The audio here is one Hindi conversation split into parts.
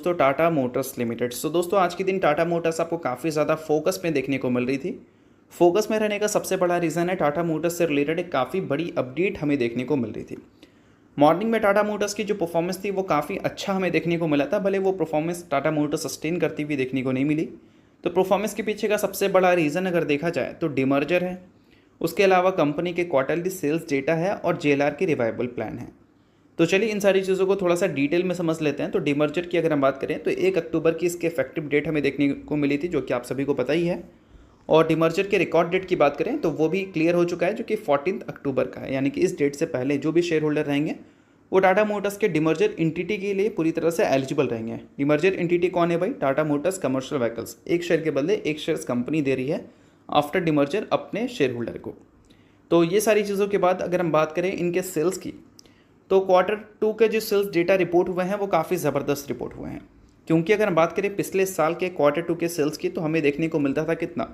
दोस्तों टाटा मोटर्स लिमिटेड। दोस्तों आज के दिन टाटा मोटर्स आपको काफ़ी ज़्यादा फोकस में देखने को मिल रही थी। फोकस में रहने का सबसे बड़ा रीज़न है टाटा मोटर्स से रिलेटेड एक काफ़ी बड़ी अपडेट हमें देखने को मिल रही थी। मॉर्निंग में टाटा मोटर्स की जो परफॉर्मेंस थी वो काफ़ी अच्छा हमें देखने को मिला था, भले वो परफॉर्मेंस टाटा मोटर्स सस्टेन करती हुई देखने को नहीं मिली। तो परफॉर्मेंस के पीछे का सबसे बड़ा रीज़न अगर देखा जाए तो डिमर्जर है, उसके अलावा कंपनी के क्वार्टरली सेल्स डेटा है और जेएलआर की रिवाइवल प्लान है। तो चलिए इन सारी चीज़ों को थोड़ा सा डिटेल में समझ लेते हैं। तो डिमर्जर की अगर हम बात करें तो 1 अक्टूबर की इसकी इफेक्टिव डेट हमें देखने को मिली थी, जो कि आप सभी को पता ही है। और डिमर्जर के रिकॉर्ड डेट की बात करें तो वो भी क्लियर हो चुका है, जो कि 14 अक्टूबर का है। यानी कि इस डेट से पहले जो भी शेयर होल्डर रहेंगे वो टाटा मोटर्स के डिमर्जर एंटिटी के लिए पूरी तरह से एलिजिबल रहेंगे। डिमर्जर एंटिटी कौन है भाई? Tata Motors commercial vehicles. एक शेयर के बदले एक शेयर कंपनी दे रही है आफ्टर डिमर्जर अपने शेयर होल्डर को। तो ये सारी चीज़ों के बाद अगर हम बात करें इनके सेल्स की, तो Q2 के जो सेल्स डेटा रिपोर्ट हुए हैं वो काफ़ी ज़बरदस्त रिपोर्ट हुए हैं। क्योंकि अगर हम बात करें पिछले साल के Q2 के सेल्स की, तो हमें देखने को मिलता था कितना,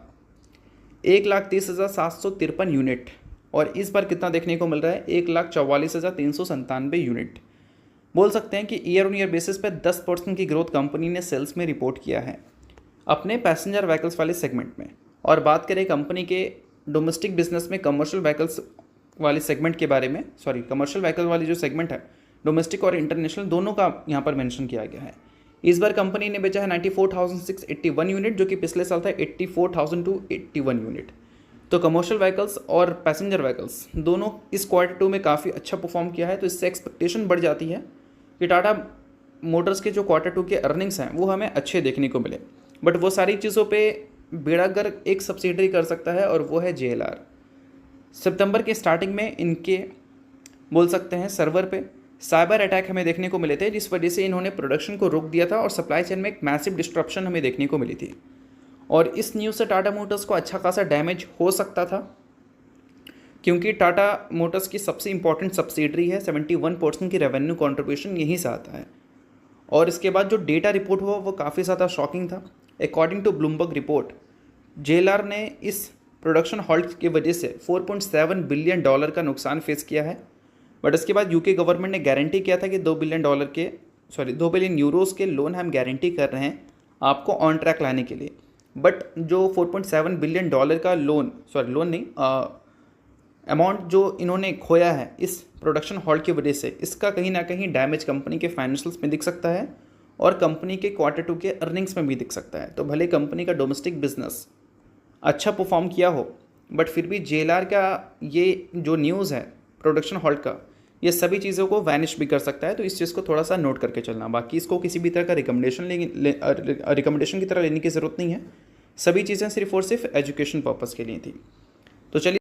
1,30,753 यूनिट, और इस बार कितना देखने को मिल रहा है, 1,44,397 यूनिट। बोल सकते हैं कि ईयर ऑन ईयर बेसिस पे 10% की ग्रोथ कंपनी ने सेल्स में रिपोर्ट किया है अपने पैसेंजर व्हीकल्स वाले सेगमेंट में। और बात करें कंपनी के डोमेस्टिक बिजनेस में कमर्शियल व्हीकल्स वाले सेगमेंट के बारे में, कमर्शियल व्हीकल वाली जो सेगमेंट है, डोमेस्टिक और इंटरनेशनल दोनों का यहाँ पर मेंशन किया गया है। इस बार कंपनी ने बेचा है 94,681 यूनिट, जो कि पिछले साल था 84,281 यूनिट। तो कमर्शियल व्हीकल्स और पैसेंजर व्हीकल्स दोनों इस Q2 में काफ़ी अच्छा परफॉर्म किया है। तो इससे एक्सपेक्टेशन बढ़ जाती है कि टाटा मोटर्स के जो Q2 के अर्निंग्स हैं वो हमें अच्छे देखने को मिले। बट वो सारी चीज़ों पर बेड़ा गर्क एक सब्सिडरी कर सकता है, और वो है जेएलआर। सितंबर के स्टार्टिंग में इनके बोल सकते हैं सर्वर पे साइबर अटैक हमें देखने को मिले थे, जिस वजह से इन्होंने प्रोडक्शन को रोक दिया था और सप्लाई चेन में एक मैसिव डिस्ट्रप्शन हमें देखने को मिली थी। और इस न्यूज़ से टाटा मोटर्स को अच्छा खासा डैमेज हो सकता था, क्योंकि टाटा मोटर्स की सबसे इंपॉर्टेंट सब्सिडरी है, 71% की रेवेन्यू कॉन्ट्रीब्यूशन यहीं से आता है। और इसके बाद जो डेटा रिपोर्ट हुआ वो काफ़ी ज़्यादा शॉकिंग था। According to Bloomberg report, JLR ने इस प्रोडक्शन हॉल्ट की वजह से $4.7 बिलियन का नुकसान फेस किया है। बट इसके बाद यूके गवर्नमेंट ने गारंटी किया था कि $2 बिलियन यूरोस के लोन हम गारंटी कर रहे हैं आपको ऑन ट्रैक लाने के लिए। बट जो $4.7 बिलियन का लोन नहीं, अमाउंट जो इन्होंने खोया है इस प्रोडक्शन हॉल्ट की वजह से, इसका कहीं ना कहीं डैमेज कंपनी के फाइनेंशियल्स में दिख सकता है और कंपनी के Q2 के अर्निंग्स में भी दिख सकता है। तो भले कंपनी का डोमेस्टिक बिजनेस अच्छा परफॉर्म किया हो, बट फिर भी जेएलआर का ये जो न्यूज़ है प्रोडक्शन हॉल्ट का, ये सभी चीज़ों को वैनिश भी कर सकता है। तो इस चीज़ को थोड़ा सा नोट करके चलना। बाकी इसको किसी भी तरह का रिकमेंडेशन की तरह लेने की ज़रूरत नहीं है। सभी चीज़ें सिर्फ और सिर्फ एजुकेशन पर्पज़ के लिए थी। तो चलिए